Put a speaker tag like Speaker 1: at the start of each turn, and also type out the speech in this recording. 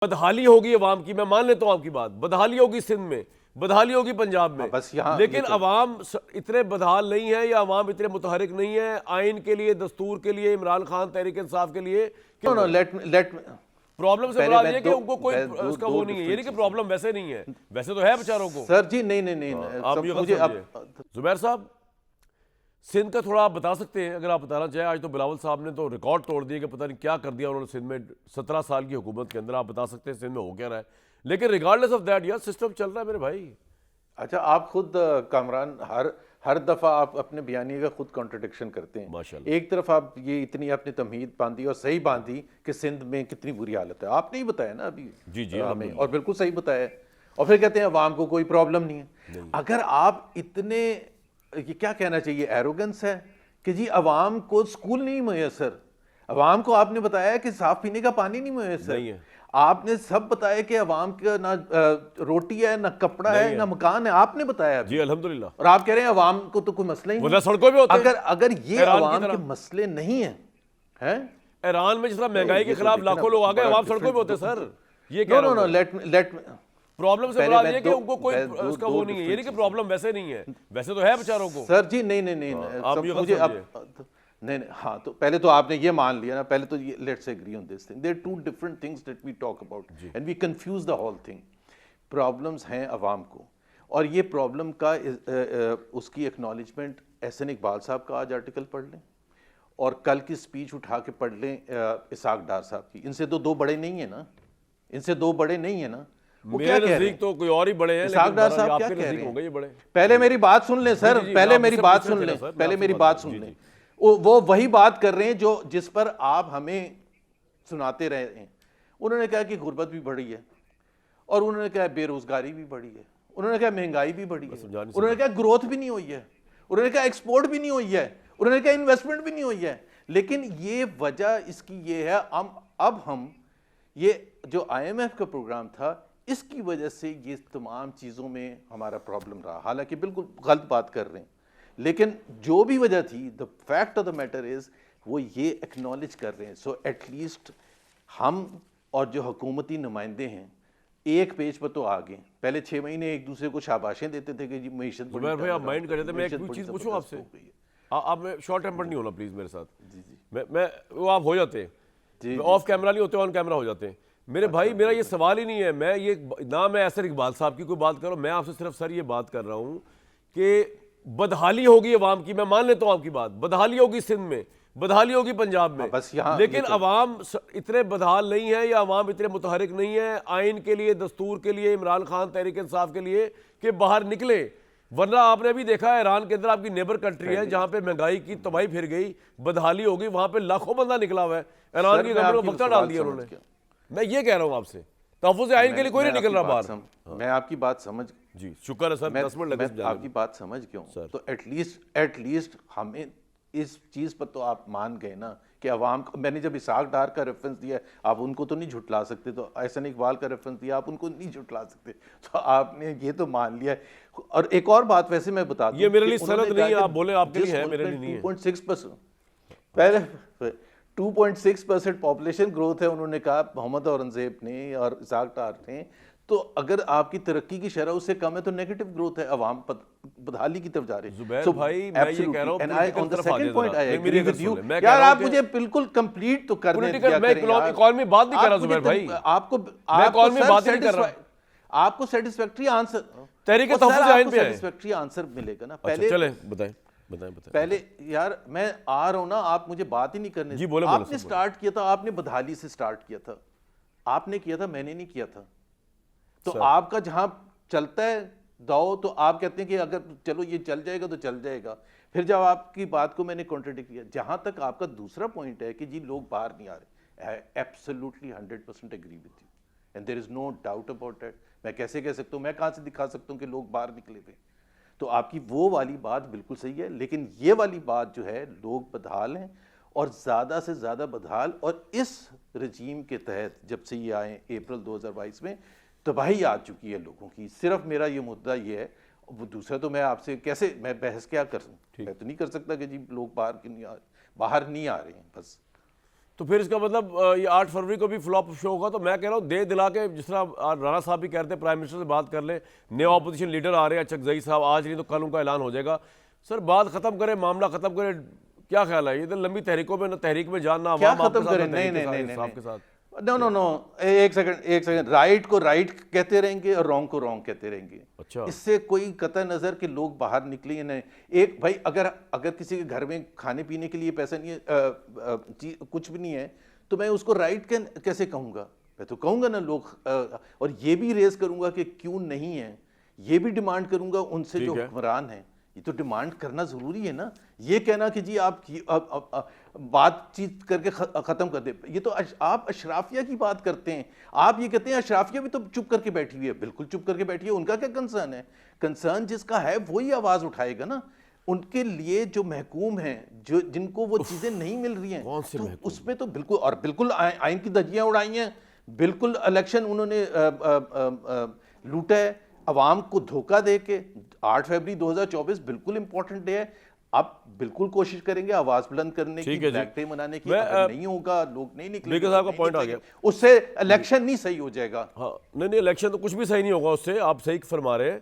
Speaker 1: बदहाली होगी अवाम की, मैं मान लेता हूं आपकी बात, बदहाली होगी सिंध में, बदहाली होगी पंजाब में,
Speaker 2: बस यहाँ
Speaker 1: लेकिन अवाम इतने बदहाल नहीं है या अवाम इतने मुतहरिक नहीं है आइन के लिए, दस्तूर के लिए, इमरान खान तहरीक इंसाफ के लिए।
Speaker 2: लेट
Speaker 1: प्रॉब्लम से मुराद ये कि उनको कोई उसका वो नहीं है, ये नहीं कि प्रॉब्लम वैसे नहीं है, वैसे तो है बेचारों को।
Speaker 2: सर जी नहीं
Speaker 1: आप ये मुझे जुबैर साहब, सिंध का थोड़ा आप बता सकते हैं अगर आप बताना चाहें। आज तो बिलावल साहब ने तो रिकॉर्ड तोड़ दिया कि पता नहीं क्या कर दिया उन्होंने सिंध में 17 साल की हुकूमत के अंदर। आप बता सकते हैं सिंध में हो क्या रहा है, लेकिन रिगार्डलेस ऑफ दैट यार सिस्टम चल रहा है मेरे भाई।
Speaker 2: अच्छा, आप खुद कामरान हर दफा आप अपने बयानी का खुद कॉन्ट्रडिक्शन करते हैं माशाल्लाह। एक तरफ आप ये इतनी आपने तमहीद बांधी और सही बांधी कि सिंध में कितनी बुरी हालत है, आपने ही बताया ना अभी
Speaker 1: जी
Speaker 2: हमें, और बिल्कुल सही बताया। और फिर कहते हैं अवाम को कोई प्रॉब्लम नहीं है। अगर आप इतने, ये क्या कहना चाहिए, एरोगेंस है कि जी अवाम को स्कूल नहीं मुयसर, अवाम को आपने बताया कि साफ पीने का पानी नहीं मुयसर नहीं है, आपने सब बताया कि अवाम का ना रोटी है, ना कपड़ा है, ना मकान है, आपने बताया
Speaker 1: जी अल्हम्दुलिल्लाह।
Speaker 2: और आप कह रहे हैं अवाम को तो कोई मसला ही नहीं,
Speaker 1: सड़कों पे होते हैं।
Speaker 2: अगर ये अवाम के मसले नहीं है,
Speaker 1: ईरान में जिस तरह महंगाई के खिलाफ लाखों लोग आ गए, अवाम सड़कों पे होते सर। ये
Speaker 2: कह रहा हूं, लेट
Speaker 1: प्रॉब्लम से मुराद ये कि उनको कोई उसका वो नहीं है, ये नहीं कि प्रॉब्लम वैसे नहीं है, वैसे तो है बेचारों को।
Speaker 2: सर जी नहीं मुझे अब नहीं, हाँ, तो पहले तो आपने ये मान लिया ना, पहले तो ये let's agree on this thing, there are two different things that we talk about and we confuse the whole thing. Problems हैं अवाम को, और ये प्रॉब्लम का उसकी एक्नॉलेजमेंट एहसन इकबाल साहब का आज आर्टिकल पढ़ लें और कल की स्पीच उठा के पढ़ लें इसाक डार साहब की। इनसे तो दो बड़े नहीं है ना, इनसे दो बड़े नहीं है ना। वो क्या कह रहे हैं?
Speaker 1: तो कोई और ही बड़े हैं,
Speaker 2: इसाक डार साहब क्या कह रहे हैं? बड़े। पहले मेरी बात सुन लें सर, पहले मेरी बात सुन लें, पहले मेरी बात सुन लें। वो वही बात कर रहे हैं जो जिस पर आप हमें सुनाते रहे हैं। उन्होंने कहा कि गुर्बत भी बढ़ी है, और उन्होंने कहा बेरोजगारी भी बढ़ी है, उन्होंने कहा महंगाई भी बढ़ी है, उन्होंने कहा ग्रोथ भी नहीं हुई है, उन्होंने कहा एक्सपोर्ट भी नहीं हुई है, उन्होंने कहा इन्वेस्टमेंट भी नहीं हुई है। लेकिन ये वजह इसकी ये है, अब हम ये जो IMF का प्रोग्राम था, इसकी वजह से ये तमाम चीज़ों में हमारा प्रॉब्लम रहा। हालांकि बिल्कुल गलत बात कर रहे हैं, लेकिन जो भी वजह थी, the fact of the matter is वो ये एक्नॉलेज कर रहे हैं। सो एटलीस्ट हम और जो हुकूमती नुमाइंदे हैं एक पेज पर तो आ गए। पहले 6 महीने एक दूसरे को शाबाशें देते थे कि जी मीशत
Speaker 1: भाई आप माइंड कर रहे थे। मैं एक चीज़ पूछूं आपसे, आप में शॉर्ट टेम्पर नहीं होना प्लीज़ मेरे साथ। जी मैं वो आप हो जाते हैं, ऑफ कैमरा नहीं होते, ऑन कैमरा हो जाते हैं मेरे भाई। मेरा ये सवाल ही नहीं है, मैं ये ना मैं ऐसे इकबाल साहब की कोई बात कर रहा हूँ, मैं आपसे सिर्फ सर ये बात कर रहा हूँ कि बदहाली होगी अवाम की, मैं मान लेता हूँ आपकी बात, बदहाली होगी सिंध में, बदहाली होगी पंजाब में,
Speaker 2: बस यहाँ
Speaker 1: लेकिन अवाम इतने बदहाल नहीं है या अवाम इतने मुतहरिक नहीं है आइन के लिए, दस्तूर के लिए, इमरान खान तहरीक इंसाफ के लिए कि बाहर निकले। वरना आपने अभी देखा है ईरान के अंदर आपकी नेबर कंट्री है जहां पे महंगाई की तबाही फिर गई, बदहाली होगी, वहां पे लाखों बंदा निकला हुआ है, ईरान की गवर्नमेंट को बख्ता डाल दिया उन्होंने। मैं ये कह रहा हूं आपसे, तहफ़्फ़ुज़ आइन के लिए कोई नहीं निकल रहा बाहर।
Speaker 2: मैं आपकी बात समझ,
Speaker 1: जी शुक्र है सर, 10 मिनट लगे
Speaker 2: आपकी बात समझ क्यों सर। तो एटलीस्ट हमें इस चीज़ पर तो आप मान गए ना कि अवाम, मैंने जब इसाक डार का रेफरेंस दिया, आप उनको तो नहीं झुटला सकते, तो एहसन इकबाल का रेफरेंस दिया, आप उनको नहीं झुटला सकते, तो आपने ये तो मान लिया। और एक और बात वैसे मैं बता दूं,
Speaker 1: ये मेरे लिए सरद नहीं है, आप बोले आपके लिए है, मेरे लिए नहीं है।
Speaker 2: 2.6% पहले 2.6% पॉपुलेशन ग्रोथ है, उन्होंने कहा मोहम्मद औरंगजेब ने और इसाक डार ने। तो अगर आपकी तरक्की की शरह उससे कम है तो नेगेटिव ग्रोथ है, अवाम बदहाली की तरफ जा रहे हैं।
Speaker 1: जुबैर भाई मैं ये कह रहा हूं,
Speaker 2: यार आप मुझे बिल्कुल कंप्लीट तो कर दें।
Speaker 1: मैं इकोनॉमी बात नहीं कर रहा जुबैर भाई,
Speaker 2: आपको
Speaker 1: इकोनॉमी बात नहीं कर रहा,
Speaker 2: आपको सेटिस्फैक्टरी आंसर,
Speaker 1: तहरीक तहफ़्फ़ुज़ आइन पे
Speaker 2: सेटिस्फैक्टरी आंसर मिलेगा ना। पहले
Speaker 1: चले बताएं।
Speaker 2: पहले यार मैं आ रहा हूं ना, आप मुझे बात ही नहीं करने
Speaker 1: जी, बोले,
Speaker 2: आपने स्टार्ट किया था, आपने बदहाली से स्टार्ट किया था, आपने किया था, मैंने नहीं किया था। तो आपका जहां चलता है दाव, तो आप कहते हैं कि अगर चलो ये चल जाएगा तो चल जाएगा। फिर जब आपकी बात को मैंने कॉन्ट्रडिक्ट किया, जहां तक आपका दूसरा पॉइंट है कि जी लोग बाहर नहीं आ रहे, I absolutely 100% agree with you and there is no doubt about that. मैं कैसे कह सकता हूं, मैं कहां से दिखा सकता हूं कि लोग बाहर निकले थे? तो आपकी वो वाली बात बिल्कुल सही है, लेकिन ये वाली बात जो है, लोग बदहाल हैं और ज़्यादा से ज़्यादा बदहाल। और इस रजीम के तहत जब से ये आए अप्रैल 2022 में, तबाही आ चुकी है लोगों की। सिर्फ मेरा ये मुद्दा ये है, वो दूसरा तो मैं आपसे कैसे, मैं बहस क्या कर सकूँ, मैं तो नहीं कर सकता कि जी लोग बाहर नहीं आ रहे हैं बस।
Speaker 1: तो फिर इसका मतलब ये 8 फरवरी को भी फ्लॉप शो होगा। तो मैं कह रहा हूँ दे दिला के, जिस तरह राणा साहब भी कहते हैं प्राइम मिनिस्टर से बात कर ले, नए ऑपोजिशन लीडर आ रहे हैं चकजई साहब, आज नहीं तो कल उनका ऐलान हो जाएगा। सर बात खत्म करें, मामला खत्म करें, क्या ख्याल है? ये तो लंबी तहरीकों में, ना तहरीक में जानना,
Speaker 2: क्या खत्म करें? नहीं, नो, एक सेकंड, राइट को राइट कहते रहेंगे और रॉन्ग को रॉन्ग कहते रहेंगे।
Speaker 1: अच्छा,
Speaker 2: इससे कोई कतई नजर के लोग बाहर निकले नहीं। एक भाई, अगर किसी के घर में खाने पीने के लिए पैसा नहीं है, कुछ भी नहीं है, तो मैं उसको राइट कैसे कहूंगा? मैं तो कहूंगा ना लोग, और ये भी रेज करूंगा कि क्यों नहीं है, ये भी डिमांड करूंगा उनसे जो हुक्मरान है। ये तो डिमांड करना जरूरी है ना। ये कहना कि जी आप बातचीत करके खत्म कर दे, ये तो आप अशराफिया की बात करते हैं। आप ये कहते हैं अशराफिया भी तो चुप करके बैठी हुई है। बिल्कुल चुप करके बैठी है, उनका क्या कंसर्न है? कंसर्न जिसका है वही आवाज उठाएगा ना। उनके लिए जो महकूम हैं, जो जिनको वो चीजें नहीं मिल रही हैं, तो उसमें तो बिल्कुल, और बिल्कुल आइन की धज्जियां उड़ाई हैं, बिल्कुल इलेक्शन उन्होंने लूटा है अवाम को धोखा दे के। 8 फरवरी 2024 बिल्कुल इंपॉर्टेंट डे है। अब बिल्कुल कोशिश करेंगे आवाज बुलंद करने की, ब्लैक डे मनाने की। अगर नहीं होगा, लोग नहीं निकलेंगे,
Speaker 1: साहब का पॉइंट आ गया,
Speaker 2: उससे इलेक्शन नहीं सही हो जाएगा।
Speaker 1: हाँ, नहीं, इलेक्शन तो कुछ भी सही नहीं होगा उससे, आप सही फरमा रहे हैं।